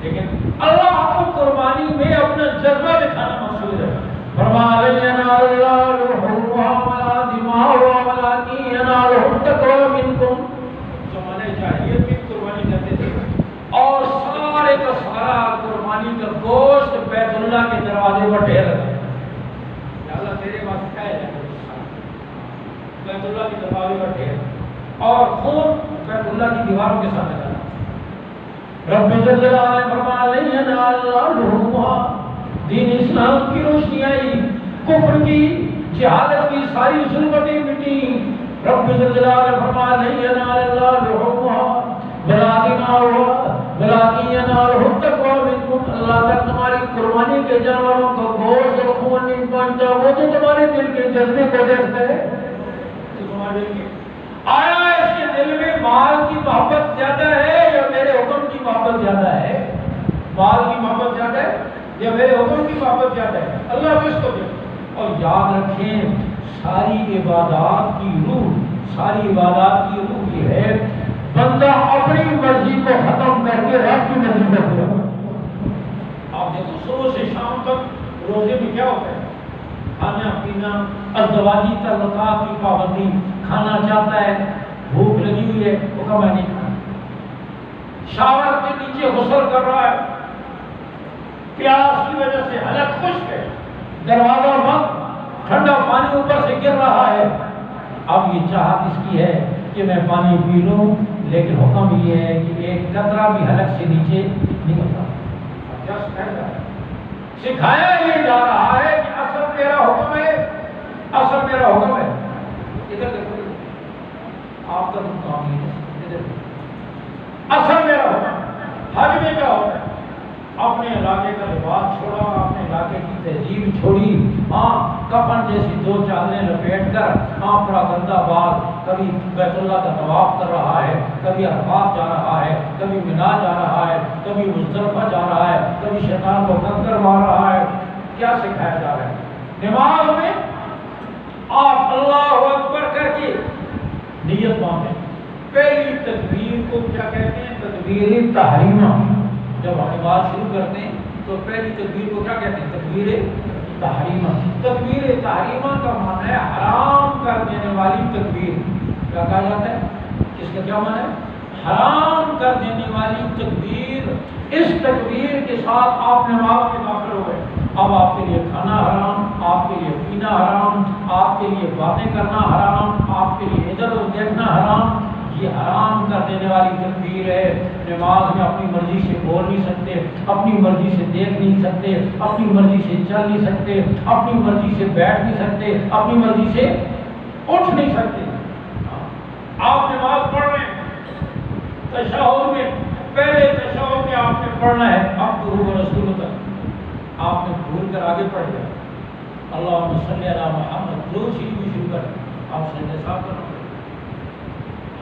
لیکن اللہ کو قربانی میں اپنا جذبہ دکھانا مقصود ہے. فرمایا لن ينال الله لحومها ولا دماؤها ولكن يناله التقوى منكم. زمانے جاہلیت میں قربانی کرتے تھے اور سارے کا سارا قربانی کا گوشت بیت اللہ کے دروازے پر ڈھیر لگا. یا اللہ تیرے واسطے کیا ہے؟ بیت اللہ کے دروازے پر ڈھیر اور خون بیت اللہ کی دیواروں کے ساتھ لگا. رب جل جلالہ نے فرمایا لن ينال الله لحومها. دین اسلام کی روشنی آئی, کفر کی جہالت کی ساری ظلمتیں مٹی. رب جل جلالہ نے فرمایا لن ينال الله لحومها ولا دماؤها ولكن يناله التقوى منكم. اللہ تعالیٰ تمہاری قربانی کے جانوروں کا گوشت اور خون نہیں پہنچتا, وہ تو تمہارے دل کے جذبے کو دیکھتا ہے. تمہارے دل کے آیا اس کے دل میں مال کی محبت زیادہ ہے یا میرے حکم کی محبت زیادہ ہے؟ مال کی محبت زیادہ ہے یا میرے حکم کی محبت زیادہ ہے؟ اللہ کو اس کو دے. اور یاد رکھیں ساری عبادات کی روح, ساری عبادات کی روح یہ ہے بندہ اپنی مرضی کو ختم کر کے رب کی مرضی کو پورا کرے. آپ دیکھو صبح سے شام تک روزے میں کیا ہوتا ہے؟ کھانا پینا, ازدواجی تعلقات کی پابندی. کھانا چاہتا ہے, بھوک لگی ہوئی ہے, وہ کہا میں نہیں کھانا. شاور کے نیچے غسل کر رہا ہے, پیاس کی وجہ سے حلق خشک ہے, دروازہ بند, ٹھنڈا پانی اوپر سے گر رہا ہے. اب یہ چاہت اس کی ہے کہ میں پانی پی لوں, لیکن حکم یہ ہے کہ ایک قطرہ بھی حلق سے نیچے نکلتا. سکھایا یہ جا رہا ہے کہ اصل میرا حکم ہے, اصل میرا حکم ہے. ادھر دیکھو, آپ کا کام نہیں ہے. اصل میرا حکم حج میں کیا ہوتا ہے؟ اپنے علاقے کا لباس چھوڑا, اپنے علاقے کی تہذیب چھوڑی, ہاں کفن جیسی دو چادریں لپیٹ کر, ہاں پورا گندا بال, کبھی بیت اللہ کا طواف کر رہا ہے, کبھی عرفات جا رہا ہے, کبھی منا جا رہا ہے, کبھی مزدلفہ جا رہا ہے, کبھی شیطان کو کنکر مار رہا ہے. کیا سکھایا جا رہا ہے؟ نماز میں آپ اللہ اکبر کر کے نیت باندھیں. پہلی تکبیر کو کیا کہتے ہیں؟ تکبیر تحریمہ. جب ہم نماز شروع کرتے ہیں تو پہلی تکبیر کو کیا کہتے ہیں؟ تکبیر تحریمہ. تکبیر تحریمہ کا معنی ہے حرام کر دینے والی تکبیر. کیا کہا جاتا ہے؟ اس کا کیا معنی ہے؟ حرام کر دینے والی تکبیر. اس تکبیر کے ساتھ آپ نماز میں داخل ہو گئے. اب آپ کے لیے کھانا حرام, آپ کے لیے پینا حرام, آپ کے لیے باتیں کرنا حرام, آپ کے لیے ادھر ادھر دیکھنا حرام. یہ حرام کر دینے والی تکبیر ہے. نماز میں اپنی مرضی سے بول نہیں سکتے, اپنی مرضی سے دیکھ نہیں سکتے, اپنی مرضی سے چل نہیں سکتے, اپنی مرضی سے بیٹھ نہیں سکتے, اپنی مرضی سے اٹھ نہیں سکتے. آپ نماز پڑھ رہے ہیں, تشہد میں پہلے تشہد میں آپ نے پڑھنا ہے اب تو رسول تک, آپ نے بھول کر آگے پڑھ لیا اللہم صلی علی محمد, درود شریف بھی شروع کر, آپ سے صاف کرنا.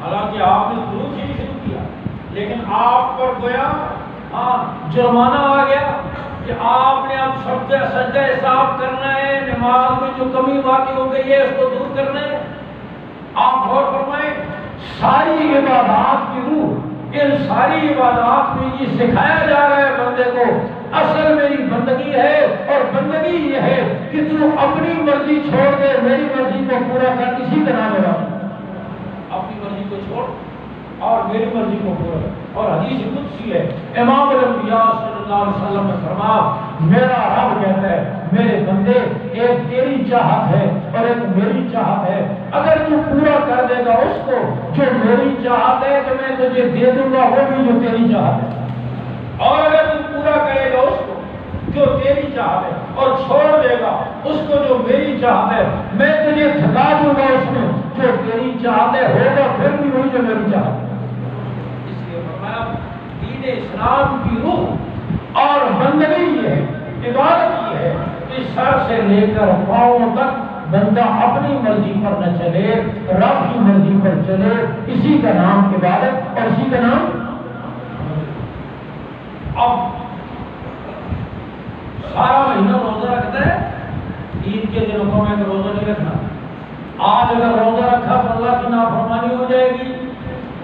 حالانکہ آپ نے درود شریف شروع کیا, لیکن آپ پر گویا جرمانہ آ گیا کہ آپ نے اب سجدہ صاف کرنا ہے, نماز میں جو کمی واقع ہو گئی ہے اس کو دور کرنا ہے. آپ غور فرمائیں ساری عبادات کی روح, ان ساری عبادات میں یہ سکھایا جا رہا ہے بندے کو اصل میری بندگی ہے, اور بندگی یہ ہے کہ تو اپنی مرضی چھوڑ دے, میری مرضی کو پورا کر. اسی کا نام ہے اپنی مرضی کو چھوڑ اور میری مرضی کو پورا کر. اور حدیث قدسی ہے, امام الانبیاء صلی اللہ علیہ وسلم نے فرمایا میرا رب کہتا ہے میرے بندے ایک تیری چاہت ہے اور ایک میری چاہت ہے, اگر تو پورا کر دے گا اس کو جو میری چاہت ہے تو میں تجھے دے دوں گا وہ بھی جو تیری چاہت ہے, اور اگر تو پورا کرے گا اس کو جو تیری چاہت ہے اور چھوڑ دے گا اس کو جو میری چاہت ہے, میں تجھے تھکا دوں گا اس میں جو تیری چاہت ہے, ہوگا پھر بھی وہی جو میری چاہت ہے. اس لیے فرمایا دین اسلام کی روح اور بندگی یہ ہے, عبادت یہ ہے کہ سر سے لے کر پاؤں تک بندہ اپنی مرضی پر نہ چلے, رب کی مرضی پر چلے. اسی کا نام عبادت اور اسی کا نام. اب سارا مہینہ روزہ رکھتا ہے, عید کے دنوں کو میں روزہ نہیں رکھنا. آج اگر روزہ رکھا تو اللہ کی نافرمانی ہو جائے گی,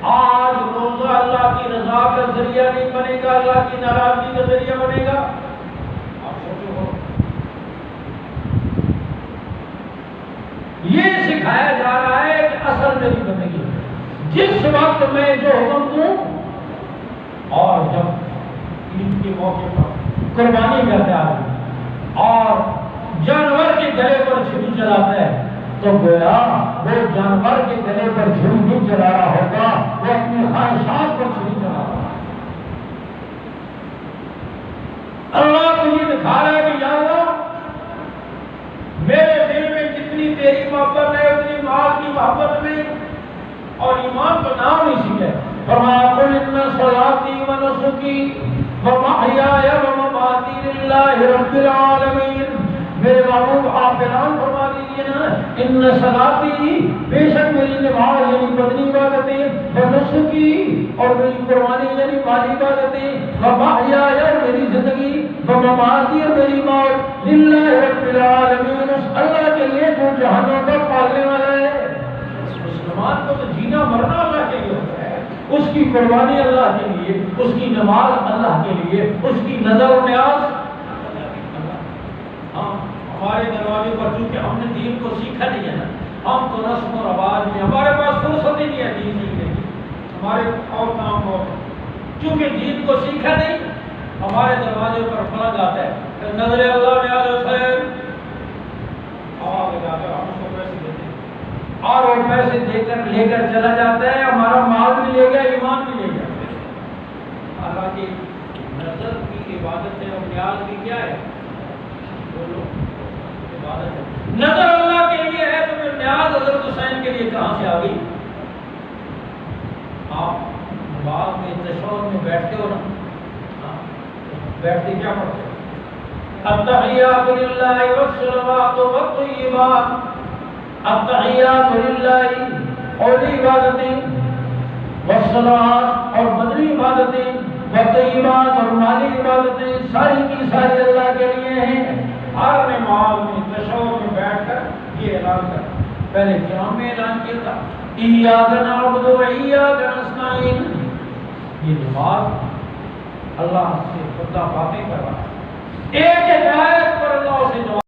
آج روزہ اللہ کی رضا کا ذریعہ نہیں بنے گا، اللہ کی ناراضگی کا ذریعہ بنے گا. آپ سوچو، یہ سکھایا جا رہا ہے کہ اصل میری بندگی جس وقت میں جو حکم دوں، اور جب عید کے موقع پر قربانی کرتے آدمی اور جانور کے گلے پر چھری چلاتا ہے تو گویا وہ جانور کے گلے پر چھری نہیں چلا رہا ہوگا، وہ اپنی خواہشات پر چھری چلا رہا ہوگا. اللہ کو یہ دکھا رہا ہے کہ یا اللہ میرے دل میں جتنی تیری محبت ہے اتنی مال کی محبت میں اور ایمان کا نام نہیں سیکھے. فرمایا قل ان صلاتی و نسکی و محیای و مماتی للہ رب العالمین. میرے محبوب آپ اعلان فرما دیجئے نا، ان صلاتی بے شک میری نماز یعنی بدنی عبادتیں، و نسکی اور میری قربانی یعنی مالی عبادتیں، و محیای اور میری زندگی، و مماتی اور میری موت للہ رب العالمین، اس اللہ کے لیے جو جہانوں کا پالنے والا ہے. مسلمان کو تو جینا مرنا اللہ کے لیے ہوتا ہے، اس کی قربانی اللہ کے لیے، اس کی نماز اللہ کے لیے، اس کی نظر و نیاز. ہمارے دروازے پر چونکہ ہم نے دین کو سیکھا نہیں ہے نا، ہم تو رسم و رواج میں ہمارے پاس فرصت ہی نہیں ہے دین سیکھنے کی، ہمارے اور کام اور چونکہ دین کو سیکھا نہیں، ہمارے دروازے پر فلنگ آتا ہے نظر اللہ نیاز حسین آواز لگا کر ہم اس کو پیسے دیتے ہیں اور وہ پیسے دے کر لے کر چلا جاتا ہے، ہمارا مال بھی لے گیا، ایمان بھی لے گیا. اللہ کی نظر کی عبادت ہے اور نیاز بھی کیا ہے؟ بولو عبادت ہے. نظر اللہ کے لیے ہے تو پھر نیاز حضرت حسین کے لیے کہاں سے آ گئی؟ آپ بعد میں تشہد میں بیٹھتے ہو نا، بیٹھتے کیا پڑھتے ہو؟ التحیات للہ والصلوات والطیبات، التحیات للہ اور عبادتیں، والصلوات اور بدنی عبادتیں، والطیبات اور مالی عبادتیں ساری کی ساری اللہ کے لیے ہیں. ہر نماز میں تشہد میں بیٹھ کر یہ اعلان کر، پہلے قیام میں اعلان کیا تھا ایاک نعبد و ایاک نستعین. یہ نماز اللہ سے خدا باتیں کر رہا ہے، ایک ایک آیت پر اللہ سے جواب